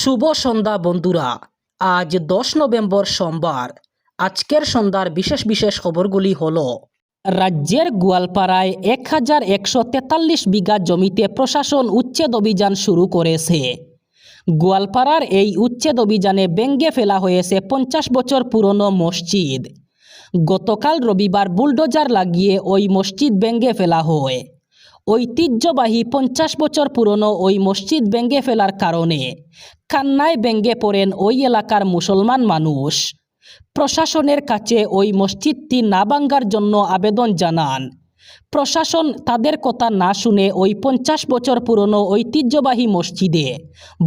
শুভ সন্ধ্যা বন্ধুরা। আজ 10 নভেম্বর সোমবার। আজকের সন্ধ্যার বিশেষ বিশেষ খবরগুলি হলো: রাজ্যের গোয়ালপাড়ায় 1143 বিঘা জমিতে প্রশাসন উচ্ছেদ অভিযান শুরু করেছে। গোয়ালপাড়ার এই উচ্ছেদ অভিযানে ভেঙে ফেলা হয়েছে 50 বছর পুরনো মসজিদ। গতকাল রবিবার বুলডোজার লাগিয়ে ওই মসজিদ ভেঙে ফেলা হয়। ঐতিহ্যবাহী 50 বছর পুরনো ওই মসজিদ ভেঙে ফেলার কারণে কান্নায় ভেঙে পড়েন ওই এলাকার মুসলমান মানুষ। প্রশাসনের কাছে ওই মসজিদটি না ভাঙার জন্য আবেদন জানান। প্রশাসন তাদের কথা না শুনে ওই 50 বছর পুরনো ঐতিহ্যবাহী মসজিদে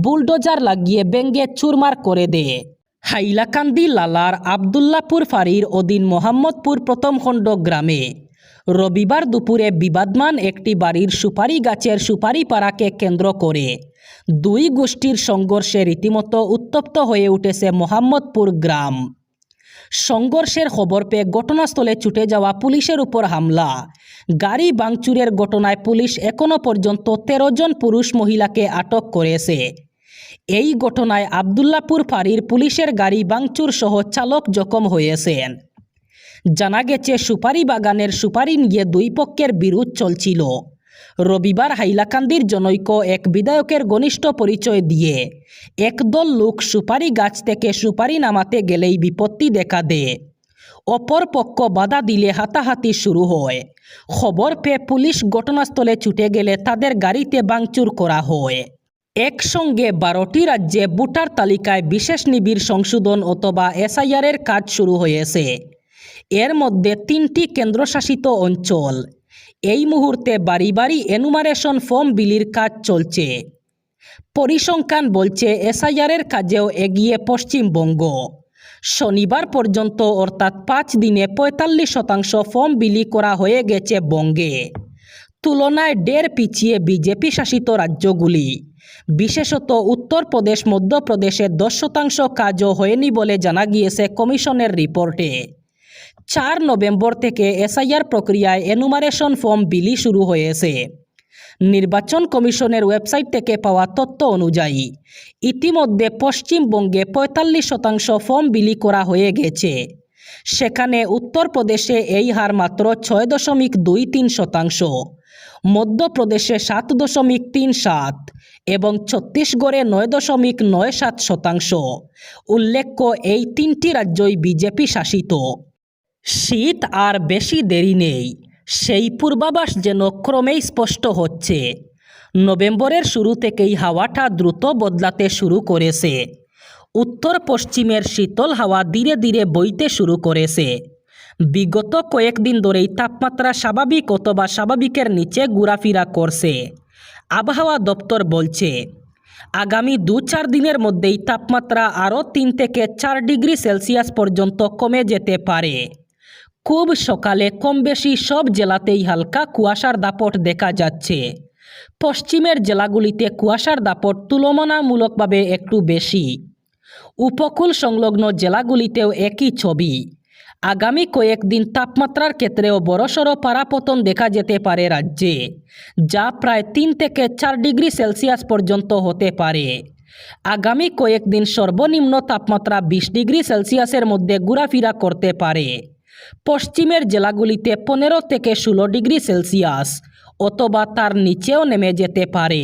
বুলডোজার লাগিয়ে ভেঙে চুরমার করে দেয়। হাইলাকান্দি লালার আবদুল্লাপুর ফাঁড়ির অধীন মোহাম্মদপুর প্রথম খণ্ড গ্রামে রবিবার দুপুরে বিবাদমান একটি বাড়ির সুপারি গাছের সুপারি পাড়াকে কেন্দ্র করে দুই গোষ্ঠীর সংঘর্ষে রীতিমতো উত্তপ্ত হয়ে উঠেছে মোহাম্মদপুর গ্রাম। সংঘর্ষের খবর পেয়ে ঘটনাস্থলে ছুটে যাওয়া পুলিশের উপর হামলা, গাড়ি ভাঙচুরের ঘটনায় পুলিশ এখনও পর্যন্ত 13 জন পুরুষ মহিলাকে আটক করেছে। এই ঘটনায় আবদুল্লাপুর ফাঁড়ির পুলিশের গাড়ি ভাঙচুর সহ চালক জখম হয়েছেন। জানা গেছে, সুপারি বাগানের সুপারি নিয়ে দুই পক্ষের বিরোধ চলছিল। রবিবার হাইলাকান্দির জনৈক এক বিধায়কের ঘনিষ্ঠ পরিচয় দিয়ে একদল লোক সুপারি গাছ থেকে সুপারি নামাতে গেলেই বিপত্তি দেখা দেয়। অপর পক্ষ বাধা দিলে হাতাহাতি শুরু হয়। খবর পেয়ে পুলিশ ঘটনাস্থলে ছুটে গেলে তাদের গাড়িতে ভাঙচুর করা হয়। একসঙ্গে 12টি রাজ্যে ভোটার তালিকায় বিশেষ নিবিড় সংশোধন অথবা এসআইআরের কাজ শুরু হয়েছে। এর মধ্যে 3টি কেন্দ্রশাসিত অঞ্চল। এই মুহূর্তে বাড়ি বাড়ি এনুমারেশন ফর্ম বিলির কাজ চলছে। পরিসংখ্যান বলছে এসআইআরের কাজেও এগিয়ে পশ্চিমবঙ্গ। শনিবার পর্যন্ত অর্থাৎ 5 দিনে 45% ফর্ম বিলি করা হয়ে গেছে বঙ্গে। তুলনায় 1.5 পিছিয়ে বিজেপি শাসিত রাজ্যগুলি, বিশেষত উত্তরপ্রদেশ মধ্যপ্রদেশে 10% কাজও হয়নি বলে জানা গিয়েছে কমিশনের রিপোর্টে। 4 নভেম্বর থেকে এসআইআর প্রক্রিয়ায় এনুমারেশন ফর্ম বিলি শুরু হয়েছে। নির্বাচন কমিশনের ওয়েবসাইট থেকে পাওয়া তথ্য অনুযায়ী ইতিমধ্যে পশ্চিমবঙ্গে 45% ফর্ম বিলি করা হয়ে গেছে। সেখানে উত্তরপ্রদেশে এই হার মাত্র 6.23%, মধ্যপ্রদেশে 7.37 এবং ছত্তিশগড়ে 9.97%। উল্লেখ্য, এই 3টি রাজ্যই বিজেপি শাসিত। শীত আর বেশি দেরি নেই, সেই পূর্বাভাস যেন ক্রমেই স্পষ্ট হচ্ছে। নভেম্বরের শুরু থেকেই হাওয়াটা দ্রুত বদলাতে শুরু করেছে। উত্তর পশ্চিমের শীতল হাওয়া ধীরে ধীরে বইতে শুরু করেছে। বিগত কয়েকদিন ধরেই তাপমাত্রা স্বাভাবিক অথবা স্বাভাবিকের নিচে ঘোরাফেরা করছে। আবহাওয়া দপ্তর বলছে, আগামী 2-4 দিনের মধ্যেই তাপমাত্রা আরও 3 থেকে 4 ডিগ্রি সেলসিয়াস পর্যন্ত কমে যেতে পারে। খুব সকালে কম বেশি সব জেলাতেই হালকা কুয়াশার দাপট দেখা যাচ্ছে। পশ্চিমের জেলাগুলিতে কুয়াশার দাপট তুলনামূলকভাবে একটু বেশি। উপকূল সংলগ্ন জেলাগুলিতেও একই ছবি। আগামী কয়েকদিন তাপমাত্রার ক্ষেত্রেও বড়সড় পারাপতন দেখা যেতে পারে রাজ্যে, যা প্রায় 3 থেকে 4 ডিগ্রি সেলসিয়াস পর্যন্ত হতে পারে। আগামী কয়েকদিন সর্বনিম্ন তাপমাত্রা 20 ডিগ্রি সেলসিয়াসের মধ্যে ঘোরাফেরা করতে পারে। পশ্চিমের জেলাগুলিতে 15 থেকে 16 ডিগ্রি সেলসিয়াস অথবা তার নিচেও নেমে যেতে পারে।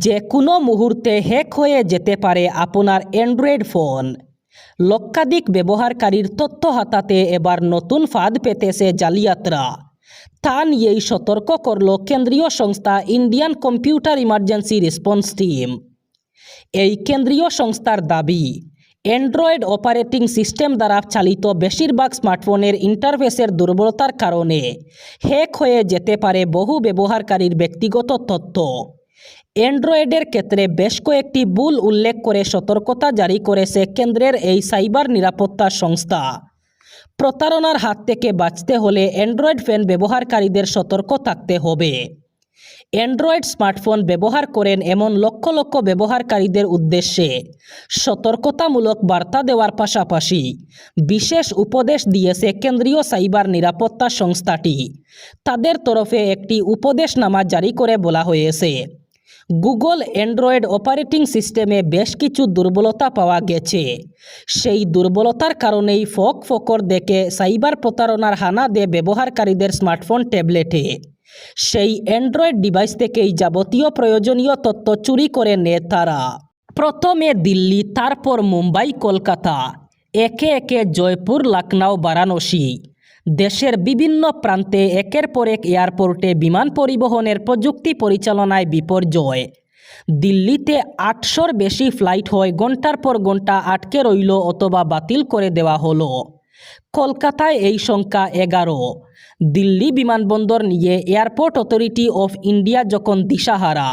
যে কোনো মুহূর্তে হ্যাক হয়ে যেতে পারে আপনার অ্যান্ড্রয়েড ফোন। লক্ষাধিক ব্যবহারকারীর তথ্য হাতাতে এবার নতুন ফাঁদ পেতেছে জালিয়াতরা। তা নিয়েই সতর্ক করল কেন্দ্রীয় সংস্থা Indian computer emergency response team. এই কেন্দ্রীয় সংস্থার দাবি, অ্যান্ড্রয়েড অপারেটিং সিস্টেম দ্বারা চালিত বেশিরভাগ স্মার্টফোনের ইন্টারফেসের দুর্বলতার কারণে হ্যাক হয়ে যেতে পারে বহু ব্যবহারকারীর ব্যক্তিগত তথ্য। অ্যান্ড্রয়েডের ক্ষেত্রে বেশ কয়েকটি ভুল উল্লেখ করে সতর্কতা জারি করেছে কেন্দ্রের এই সাইবার নিরাপত্তা সংস্থা। প্রতারণার হাত থেকে বাঁচতে হলে অ্যান্ড্রয়েড ফোন ব্যবহারকারীদের সতর্ক থাকতে হবে। অ্যান্ড্রয়েড স্মার্টফোন ব্যবহার করেন এমন লক্ষ লক্ষ ব্যবহারকারীদের উদ্দেশ্যে সতর্কতামূলক বার্তা দেওয়ার পাশাপাশি বিশেষ উপদেশ দিয়েছে কেন্দ্রীয় সাইবার নিরাপত্তা সংস্থাটি। তাদের তরফে একটি উপদেশনামা জারি করে বলা হয়েছে, গুগল অ্যান্ড্রয়েড অপারেটিং সিস্টেমে বেশ কিছু দুর্বলতা পাওয়া গেছে। সেই দুর্বলতার কারণেই ফকর দেখে সাইবার প্রতারণার হানা দেয় ব্যবহারকারীদের স্মার্টফোন ট্যাবলেটে। সেই অ্যান্ড্রয়েড ডিভাইস থেকেই যাবতীয় প্রয়োজনীয় তথ্য চুরি করে নেয় তারা। প্রথমে দিল্লি, তারপর মুম্বাই, কলকাতা, একে একে জয়পুর, লখনউ, বারাণসী, দেশের বিভিন্ন প্রান্তে একের পর এক এয়ারপোর্টে বিমান পরিবহনের প্রযুক্তি পরিচালনায় বিপর্যয়। দিল্লিতে 800-র বেশি ফ্লাইট হয় ঘন্টার পর ঘন্টা আটকে রইল অথবা বাতিল করে দেওয়া হলো। কলকাতায় এই সংখ্যা 11। দিল্লি বিমানবন্দর নিয়ে এয়ারপোর্ট অথরিটি অফ ইন্ডিয়া যখন দিশাহারা,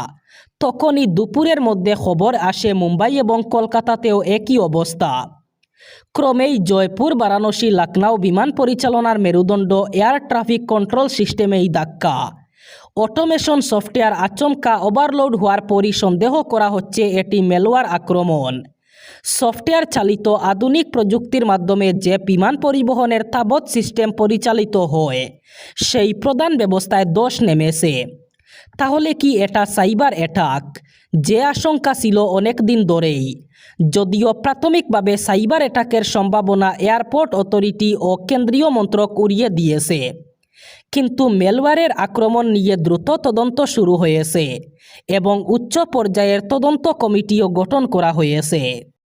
তখনই দুপুরের মধ্যে খবর আসে মুম্বাই এবং কলকাতাতেও একই অবস্থা। ক্রমেই জয়পুর, বারাণসী, লখনউ বিমান পরিচালনার মেরুদণ্ড এয়ার ট্রাফিক কন্ট্রোল সিস্টেমেই ধাক্কা। অটোমেশন সফটওয়্যার আচমকা ওভারলোড হওয়ার পরই সন্দেহ করা হচ্ছে এটি ম্যালওয়্যার আক্রমণ। সফটওয়্যার চালিত আধুনিক প্রযুক্তির মাধ্যমে যে বিমান পরিবহনের তাবৎ সিস্টেম পরিচালিত হয়, সেই প্রধান ব্যবস্থায় দোষ নেমেছে। তাহলে কি এটা সাইবার অ্যাটাক? যে আশঙ্কা ছিল অনেক দিন ধরেই। যদিও প্রাথমিকভাবে সাইবার অ্যাটাকের সম্ভাবনা এয়ারপোর্ট অথরিটি ও কেন্দ্রীয় মন্ত্রক উড়িয়ে দিয়েছে, কিন্তু ম্যালওয়্যারের আক্রমণ নিয়ে দ্রুত তদন্ত শুরু হয়েছে এবং উচ্চ পর্যায়ের তদন্ত কমিটিও গঠন করা হয়েছে।